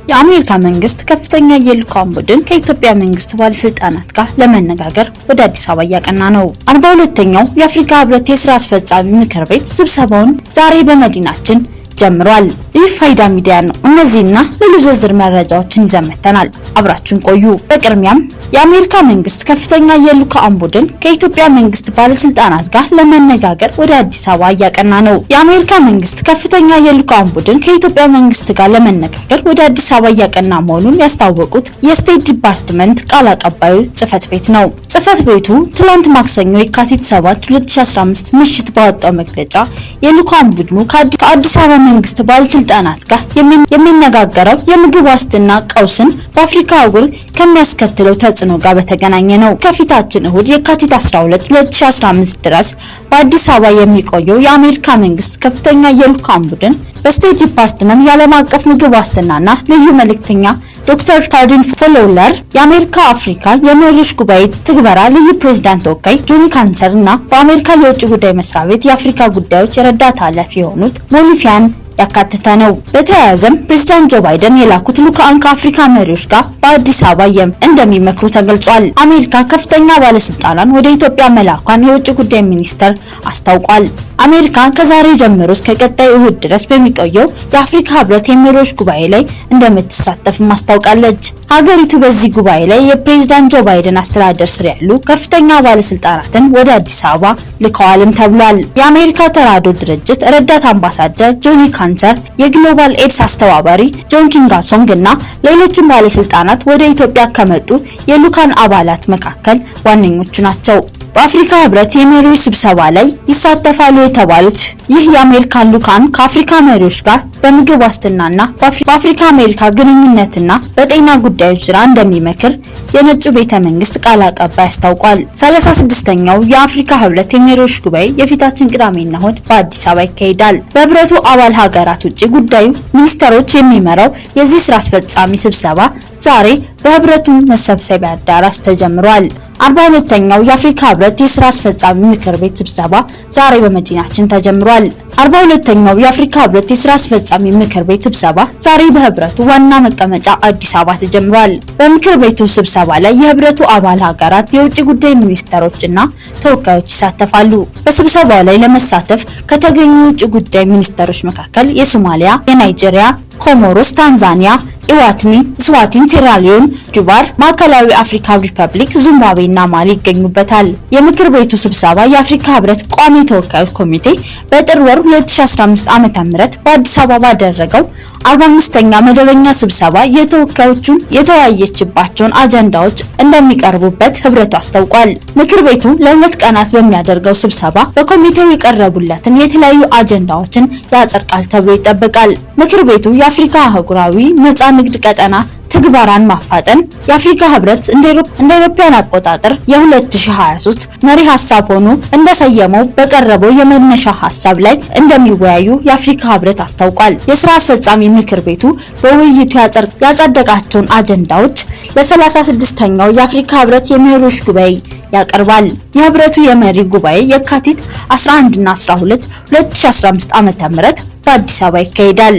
የአሜሪካ መንግስት ከፍተኛ የልኡካን ቡድን ከኢትዮጵያ መንግስት ባለስልጣናት ጋር ለመነጋገር ወደ አዲስ አበባ እያቀና ነው። 42ኛው የአፍሪካ ህብረት የስራ አስፈጻሚ ምክር ቤት ስብሰባውን ዛሬ በመዲናችን ጀምሯል። ይህ ፋይዳ ሚዲያ ነው። እነዚህና ሌሎች ዝርዝር መረጃዎችን ይዘን መጥተናል። አብራችሁን ቆዩ። በቅድሚያም የአሜሪካ መንግስት ከፍተኛ የልኡካን ቡድን ከኢትዮጵያ መንግስት ባለስልጣናት ጋር ለመነጋገር ወደ አዲስ አበባ እያቀና ነው። የአሜሪካ መንግስት ከፍተኛ የልኡካን ቡድን ከኢትዮጵያ መንግስት ጋር ለመነጋገር ወደ አዲስ አበባ እያቀና መሆኑን ያስታወቁት የስቴት ዲፓርትመንት ቃል አቀባዩ ጽህፈት ቤት ነው። ጽህፈት ቤቱ ትላንት ማክሰኞ የካቲት 7 2015 ምሽት ባወጣው መግለጫ የልኡካን ቡድኑ ከአዲስ አበባ መንግስት ባለስልጣናት ጋር የሚነጋገረው የምግብ ዋስትና ቀውስን በአፍሪካ አህጉር ከሚያስከትለው ተጽዕኖ ጋር በተገናኘ ነው። ከፊታችን እሁድ የካቲት 12 2015 ድረስ በአዲስ አበባ የሚቆየው የአሜሪካ መንግስት ከፍተኛ የልኡካን ቡድን በስቴት ዲፓርትመንት የዓለም አቀፍ ምግብ ዋስትናና ልዩ መልእክተኛ ዶክተር ካርዲን ፎሎውለር፣ የአሜሪካ አፍሪካ የመሪዎች ጉባኤ ትግበራ ልዩ ፕሬዝዳንት ተወካይ ጆኒ ካንሰር እና በአሜሪካ የውጭ ጉዳይ መስሪያ ቤት የአፍሪካ ጉዳዮች የረዳት ኃላፊ የሆኑት ሞሊፊያን ያካተተ ነው። በተያያዘም ፕሬዝዳንት ጆ ባይደን የላኩት ልኡካን ከአፍሪካ መሪዎች ጋር በአዲስ አበባ እንደሚመክሩ ተገልጿል። አሜሪካ ከፍተኛ ባለስልጣናት ወደ ኢትዮጵያ መላኳን የውጭ ጉዳይ ሚኒስቴር አስታውቋል። አሜሪካ ከዛሬ ጀምሮ እስከ ቀጣይ እሁድ ድረስ በሚቆየው የአፍሪካ ህብረት የመሪዎች ጉባኤ ላይ እንደምትሳተፍ ማስታወቃለች። ሀገሪቱ በዚህ ጉባኤ ላይ የፕሬዝዳንት ጆ ባይደን አስተዳደር ስር ያሉ ከፍተኛ ባለስልጣናትን ወደ አዲስ አበባ ልከዋልም ተብሏል። የአሜሪካ ተራድኦ ድርጅት ረዳት አምባሳደር ጆኒ ካንሰር፣ የግሎባል ኤድስ አስተባባሪ ጆን ኪንጋሶንግ እና ሌሎችም ባለስልጣናት ወደ ኢትዮጵያ ከመጡ የልኡካን አባላት መካከል ዋነኞቹ ናቸው። በአፍሪካ ህብረት የመሪዎች ስብሰባ ላይ ይሳተፋሉ የተባሉት ይህ የአሜሪካ ልኡካን ከአፍሪካ መሪዎች ጋር በምግብ ዋስትናና በአፍሪካ አሜሪካ ግንኙነትና በጤና ጉዳዮች ዙሪያ እንደሚመክር የነጩ ቤተ መንግስት ቃል አቀባይ አስታውቋል። 36ኛው የአፍሪካ ህብረት የመሪዎች ጉባኤ የፊታችን ቅዳሜና እሁድ በአዲስ አበባ ይካሄዳል። በህብረቱ አባል ሀገራት ውጭ ጉዳዩ ሚኒስተሮች የሚመራው የዚህ ስራ አስፈጻሚ ስብሰባ ዛሬ በህብረቱ መሰብሰቢያ አዳራሽ ተጀምሯል። 42ኛው የአፍሪካ ህብረት የስራ አስፈጻሚ ምክር ቤት ስብሰባ ዛሬ በመዲናችን ተጀምሯል። 42ኛው የአፍሪካ ህብረት የስራ አስፈጻሚ ምክር ቤት ስብሰባ ዛሬ በህብረቱ ዋና መቀመጫ አዲስ አበባ ተጀምሯል። በምክር ቤቱ ስብሰባ ላይ የህብረቱ አባል ሀገራት የውጭ ጉዳይ ሚኒስተሮች እና ተወካዮች ይሳተፋሉ። በስብሰባው ላይ ለመሳተፍ ከተገኙ የውጭ ጉዳይ ሚኒስተሮች መካከል የሶማሊያ፣ የናይጄሪያ፣ ኮሞሮስ፣ ታንዛኒያ፣ ኢዋትኒ፣ ስዋቲን፣ ሴራሊዮን፣ ጁባር፣ ማዕከላዊ አፍሪካ ሪፐብሊክ፣ ዚምባብዌ እና ማሊ ይገኙበታል። የምክር ቤቱ ስብሰባ የአፍሪካ ህብረት ቋሚ ተወካዮች ኮሚቴ በጥር ወር 2015 ዓ.ም በአዲስ አበባ ባደረገው 45ኛ መደበኛ ስብሰባ የተወካዮቹን የተወያየችባቸውን አጀንዳዎች እንደሚቀርቡበት ህብረቱ አስታውቋል። ምክር ቤቱ ለሁለት ቀናት በሚያደርገው ስብሰባ በኮሚቴው የቀረቡለትን የተለያዩ አጀንዳዎችን ያጸድቃል ተብሎ ይጠበቃል። ምክር ቤቱ የአፍሪካ አህጉራዊ ነፃ ንግድ ቀጠና ትግበራን ማፋጠን የአፍሪካ ህብረት እንደ አውሮፓውያን አቆጣጠር የ2023 መሪ ሀሳብ ሆኖ እንደሰየመው በቀረበው የመነሻ ሀሳብ ላይ እንደሚወያዩ የአፍሪካ ህብረት አስታውቋል። የስራ አስፈጻሚ ምክር ቤቱ በውይይቱ ያጸደቃቸውን አጀንዳዎች ለ36ኛው የአፍሪካ ህብረት የመሪዎች ጉባኤ ያቀርባል። የህብረቱ የመሪ ጉባኤ የካቲት 11 እና 12 2015 ዓ.ም በአዲስ አበባ ይካሄዳል።